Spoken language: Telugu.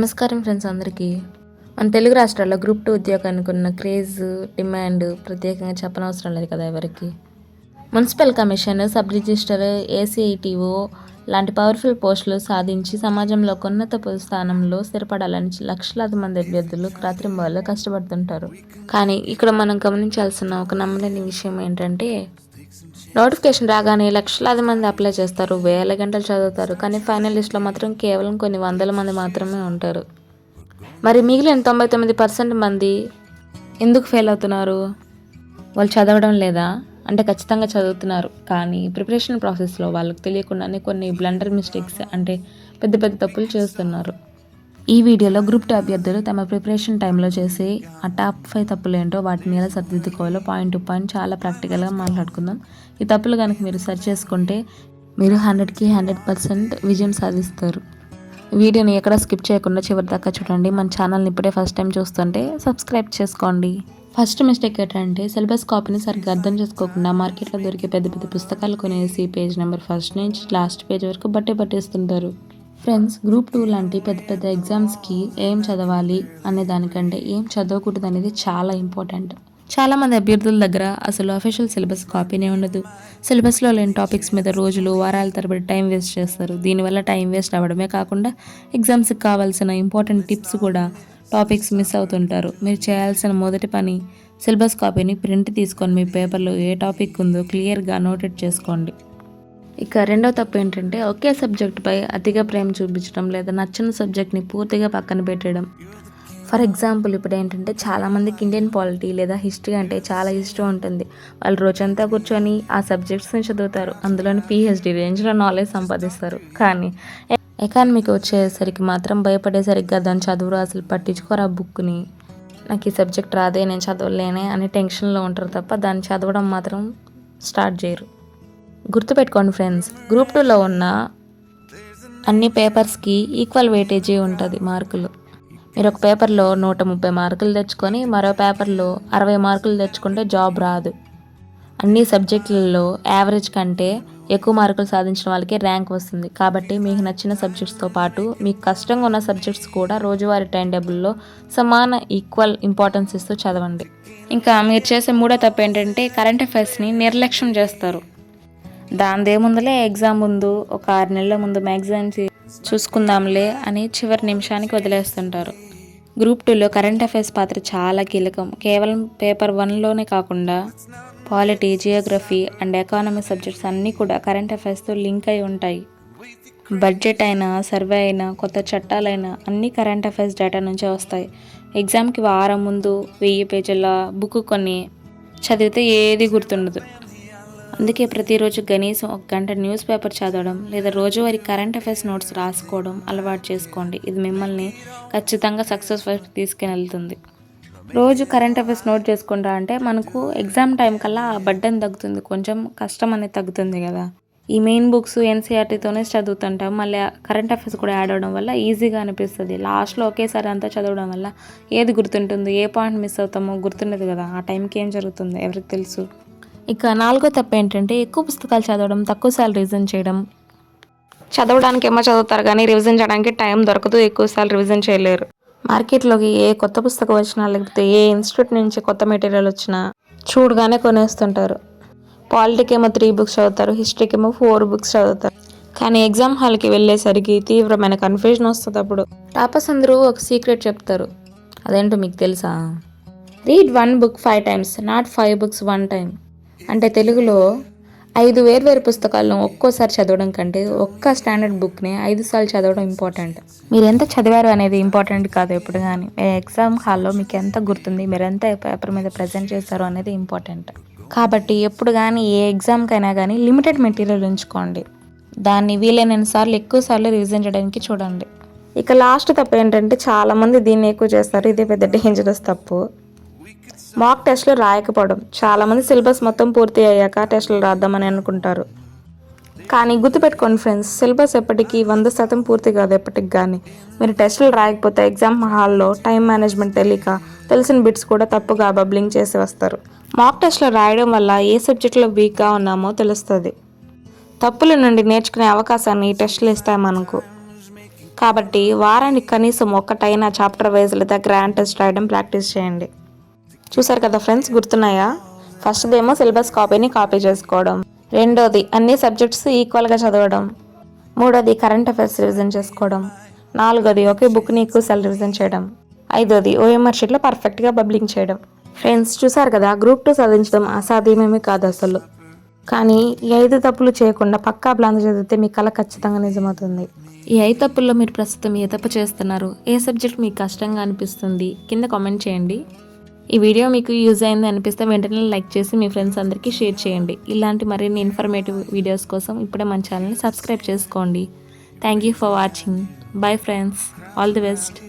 నమస్కారం ఫ్రెండ్స్ అందరికీ. మన తెలుగు రాష్ట్రాల్లో గ్రూప్ 2 ఉద్యోగానికి ఉన్న క్రేజ్, డిమాండ్ ప్రత్యేకంగా చెప్పనవసరం లేదు కదా ఎవరికి. మున్సిపల్ కమిషన్, సబ్ రిజిస్టర్, ఏసీఐటీఓ లాంటి పవర్ఫుల్ పోస్టులు సాధించి సమాజంలో ఉన్నత స్థానంలో స్థిరపడాలని లక్షలాది మంది అభ్యర్థులు రాత్రింబవళ్ళు కష్టపడుతుంటారు. కానీ ఇక్కడ మనం గమనించాల్సిన ఒక నమ్మలేని విషయం ఏంటంటే, నోటిఫికేషన్ రాగానే లక్షలాది మంది అప్లై చేస్తారు, వేల గంటలు చదువుతారు, కానీ ఫైనల్ లిస్ట్లో మాత్రం కేవలం కొన్ని వందల మంది మాత్రమే ఉంటారు. మరి మిగిలిన 99% మంది ఎందుకు ఫెయిల్ అవుతున్నారు? వాళ్ళు చదవడం లేదా అంటే ఖచ్చితంగా చదువుతున్నారు, కానీ ప్రిపరేషన్ ప్రాసెస్లో వాళ్ళకి తెలియకుండానే కొన్ని బ్లండర్ మిస్టేక్స్ అంటే పెద్ద పెద్ద తప్పులు చేస్తున్నారు. ఈ వీడియోలో గ్రూప్ 2 అభ్యర్థులు తమ ప్రిపరేషన్ టైంలో చేసి ఆ టాప్ 5 తప్పులు ఏంటో, వాటిని ఎలా సరిదిద్దుకోవాలో పాయింట్ టు పాయింట్ చాలా ప్రాక్టికల్గా మాట్లాడుకుందాం. ఈ తప్పులు కనుక మీరు సరి చేసుకుంటే మీరు 100కి 100% విజయం సాధిస్తారు. వీడియోని ఎక్కడ స్కిప్ చేయకుండా చివరి దాకా చూడండి. మన ఛానల్ని ఇప్పుడే ఫస్ట్ టైం చూస్తుంటే సబ్స్క్రైబ్ చేసుకోండి. ఫస్ట్ మిస్టేక్ ఏంటంటే, సిలబస్ కాపీని సరిగ్గా అర్థం చేసుకోకుండా మార్కెట్లో దొరికే పెద్ద పెద్ద పుస్తకాలు కొనేసి పేజ్ నెంబర్ ఫస్ట్ నుంచి లాస్ట్ పేజ్ వరకు పట్టేస్తుంటారు. ఫ్రెండ్స్, గ్రూప్ 2 లాంటి పెద్ద పెద్ద ఎగ్జామ్స్కి ఏం చదవాలి అనే దానికంటే ఏం చదవకూడదు అనేది చాలా ఇంపార్టెంట్. చాలామంది అభ్యర్థుల దగ్గర అసలు అఫీషియల్ సిలబస్ కాపీనే ఉండదు. సిలబస్లో లేని టాపిక్స్ మీద రోజులు, వారాల తరబడి టైం వేస్ట్ చేస్తారు. దీనివల్ల టైం వేస్ట్ అవ్వడమే కాకుండా ఎగ్జామ్స్కి కావాల్సిన ఇంపార్టెంట్ టిప్స్ కూడా టాపిక్స్ మిస్ అవుతుంటారు. మీరు చేయాల్సిన మొదటి పని, సిలబస్ కాపీని ప్రింట్ తీసుకొని మీ పేపర్లో ఏ టాపిక్ ఉందో క్లియర్గా నోటెడ్ చేసుకోండి. ఇక రెండో తప్పు ఏంటంటే, ఒకే సబ్జెక్టుపై అతిగా ప్రేమ చూపించడం లేదా నచ్చిన సబ్జెక్ట్ని పూర్తిగా పక్కన పెట్టడం. ఫర్ ఎగ్జాంపుల్, ఇప్పుడు ఏంటంటే చాలామందికి ఇండియన్ పాలిటీ లేదా హిస్టరీ అంటే చాలా ఇష్టం ఉంటుంది. వాళ్ళు రోజంతా కూర్చొని ఆ సబ్జెక్ట్స్ని చదువుతారు, అందులోని PhD రేంజ్లో నాలెడ్జ్ సంపాదిస్తారు. కానీ ఎకానమీకి వచ్చేసరికి మాత్రం భయపడేసరిగ్గా దాన్ని చదువురు, అసలు పట్టించుకోరు ఆ బుక్ని. నాకు ఈ సబ్జెక్ట్ రాదే, నేను చదవలేనే అని టెన్షన్లో ఉంటారు తప్ప దాన్ని చదవడం మాత్రం స్టార్ట్ చేయరు. గుర్తుపెట్టుకోండి ఫ్రెండ్స్, గ్రూప్ 2లో ఉన్న అన్ని పేపర్స్కి ఈక్వల్ వెయిటేజీ ఉంటుంది మార్కులు. మీరు ఒక పేపర్లో 130 మార్కులు తెచ్చుకొని మరో పేపర్లో 60 మార్కులు తెచ్చుకుంటే జాబ్ రాదు. అన్ని సబ్జెక్టులలో యావరేజ్ కంటే ఎక్కువ మార్కులు సాధించిన వాళ్ళకి ర్యాంక్ వస్తుంది. కాబట్టి మీకు నచ్చిన సబ్జెక్ట్స్తో పాటు మీకు కష్టంగా ఉన్న సబ్జెక్ట్స్ కూడా రోజువారీ టైం టేబుల్లో సమాన ఈక్వల్ ఇంపార్టెన్స్ ఇస్తూ చదవండి. ఇంకా మీరు చేసే మూడో తప్పు ఏంటంటే, కరెంట్ అఫైర్స్ని నిర్లక్ష్యం చేస్తారు. దానిదేముందులే, ఎగ్జామ్ ముందు ఒక 6 నెలల ముందు మ్యాగజైన్స్ చూసుకుందాంలే అని చివరి నిమిషానికి వదిలేస్తుంటారు. గ్రూప్ 2లో కరెంట్ అఫైర్స్ పాత్ర చాలా కీలకం. కేవలం పేపర్ 1లోనే కాకుండా polity, Geography and economy subjects అన్నీ కూడా కరెంట్ అఫైర్స్తో లింక్ అయి ఉంటాయి. బడ్జెట్ అయినా, సర్వే అయినా, కొత్త చట్టాలైనా అన్నీ కరెంట్ అఫైర్స్ డేటా నుంచే వస్తాయి. ఎగ్జామ్కి వారం ముందు 1000 పేజీల బుక్ కొని చదివితే ఏది గుర్తుండదు. అందుకే ప్రతిరోజు కనీసం 1 గంట న్యూస్ పేపర్ చదవడం లేదా రోజువారీ కరెంట్ అఫైర్స్ నోట్స్ రాసుకోవడం అలవాటు చేసుకోండి. ఇది మిమ్మల్ని ఖచ్చితంగా సక్సెస్ వైపు తీసుకెళ్తుంది. రోజు కరెంట్ అఫైర్స్ నోట్ చేసుకుంటా అంటే మనకు ఎగ్జామ్ టైం కల్లా ఆ బడ్డన్ తగ్గుతుంది, కొంచెం కష్టం అనేది తగ్గుతుంది కదా. ఈ మెయిన్ బుక్స్ NCERTతోనే చదువుతుంటాం, మళ్ళీ కరెంట్ అఫైర్స్ కూడా యాడ్ అవ్వడం వల్ల ఈజీగా అనిపిస్తుంది. లాస్ట్లో ఒకేసారి అంతా చదవడం వల్ల ఏది గుర్తుంటుంది, ఏ పాయింట్ మిస్ అవుతామో గుర్తుండదు కదా. ఆ టైంకి ఏం జరుగుతుందో ఎవరికి తెలుసు. ఇక నాలుగో తప్పు ఏంటంటే, ఎక్కువ పుస్తకాలు చదవడం, తక్కువసార్లు రివిజన్ చేయడం. చదవడానికి ఏమో చదువుతారు కానీ రివిజన్ చేయడానికి టైం దొరకదు, ఎక్కువసార్లు రివిజన్ చేయలేరు. మార్కెట్లోకి ఏ కొత్త పుస్తకం వచ్చినా లేకపోతే ఏ ఇన్స్టిట్యూట్ నుంచి కొత్త మెటీరియల్ వచ్చినా చూడగానే కొనేస్తుంటారు. పాలిటీకి ఏమో 3 బుక్స్ చదువుతారు, హిస్టరీకి ఏమో 4 బుక్స్ చదువుతారు. కానీ ఎగ్జామ్ హాల్కి వెళ్ళేసరికి తీవ్రమైన కన్ఫ్యూజన్ వస్తుంది. అప్పుడు టాపర్స్ అందరూ ఒక సీక్రెట్ చెప్తారు. అదేంటో మీకు తెలుసా? Read 1 book 5 times, not 5 books 1 time. అంటే తెలుగులో 5 వేర్వేరు పుస్తకాలను ఒక్కోసారి చదవడం కంటే ఒక్క స్టాండర్డ్ బుక్ని 5 సార్లు చదవడం ఇంపార్టెంట్. మీరు ఎంత చదివారు అనేది ఇంపార్టెంట్ కాదు ఎప్పుడు కానీ. ఎగ్జామ్ హాల్లో మీకు ఎంత గుర్తుంది, మీరు ఎంత పేపర్ మీద ప్రజెంట్ చేశారు అనేది ఇంపార్టెంట్. కాబట్టి ఎప్పుడు కానీ ఏ ఎగ్జామ్కైనా కానీ లిమిటెడ్ మెటీరియల్ ఉంచుకోండి. దాన్ని వీలైన సార్లు ఎక్కువ సార్లు రివిజన్ చేయడానికి చూడండి. ఇక లాస్ట్ తప్పు ఏంటంటే, చాలామంది దీన్ని ఎక్కువ చేస్తారు, ఇదే పెద్ద డేంజరస్ తప్పు. మాక్ టెస్టులు రాయకపోవడం. చాలామంది సిలబస్ మొత్తం పూర్తి అయ్యాక టెస్టులు రాద్దామని అనుకుంటారు. కానీ గుర్తుపెట్టుకోండి ఫ్రెండ్స్, సిలబస్ ఎప్పటికీ 100% పూర్తి కాదు ఎప్పటికి కానీ. మీరు టెస్టులు రాయకపోతే ఎగ్జామ్ హాల్లో టైం మేనేజ్మెంట్ తెలియక తెలిసిన బిట్స్ కూడా తప్పుగా బబ్లింగ్ చేసి వస్తారు. మాక్ టెస్టులు రాయడం వల్ల ఏ సబ్జెక్టులో వీక్గా ఉన్నామో తెలుస్తుంది. తప్పుల నుండి నేర్చుకునే అవకాశాన్ని ఈ టెస్టులు ఇస్తాయి మనకు. కాబట్టి వారానికి కనీసం ఒక్కటైనా చాప్టర్ వైజ్ లేదా గ్రాండ్ టెస్ట్ రాయడం ప్రాక్టీస్ చేయండి. చూసారు కదా ఫ్రెండ్స్, గుర్తున్నాయా? ఫస్ట్దేమో సిలబస్ కాపీ చేసుకోవడం, రెండోది అన్ని సబ్జెక్ట్స్ ఈక్వల్గా చదవడం, మూడోది కరెంట్ అఫైర్స్ రివిజన్ చేసుకోవడం, నాలుగోది ఒకే బుక్ని ఎక్కువసార్లు రివిజన్ చేయడం, ఐదోది ఓఎంఆర్ షీట్లో పర్ఫెక్ట్గా బబ్లింగ్ చేయడం. ఫ్రెండ్స్ చూసారు కదా, గ్రూప్ 2 సాధించడం అసాధ్యమేమీ కాదు అసలు. కానీ ఈ 5 తప్పులు చేయకుండా పక్కా ప్లాన్ చదివితే మీ కళ ఖచ్చితంగా నిజమవుతుంది. ఈ 5 తప్పుల్లో మీరు ప్రస్తుతం ఏ తప్పు చేస్తున్నారు, ఏ సబ్జెక్ట్ మీకు కష్టంగా అనిపిస్తుంది కింద కామెంట్ చేయండి. ఈ వీడియో మీకు యూజ్ అయింది అనిపిస్తే వెంటనే లైక్ చేసి మీ ఫ్రెండ్స్ అందరికీ షేర్ చేయండి. ఇలాంటి మరిన్ని ఇన్ఫర్మేటివ్ వీడియోస్ కోసం ఇప్పుడే మన ఛానల్ని సబ్స్క్రైబ్ చేసుకోండి. Thank you for watching. Bye friends, all the best.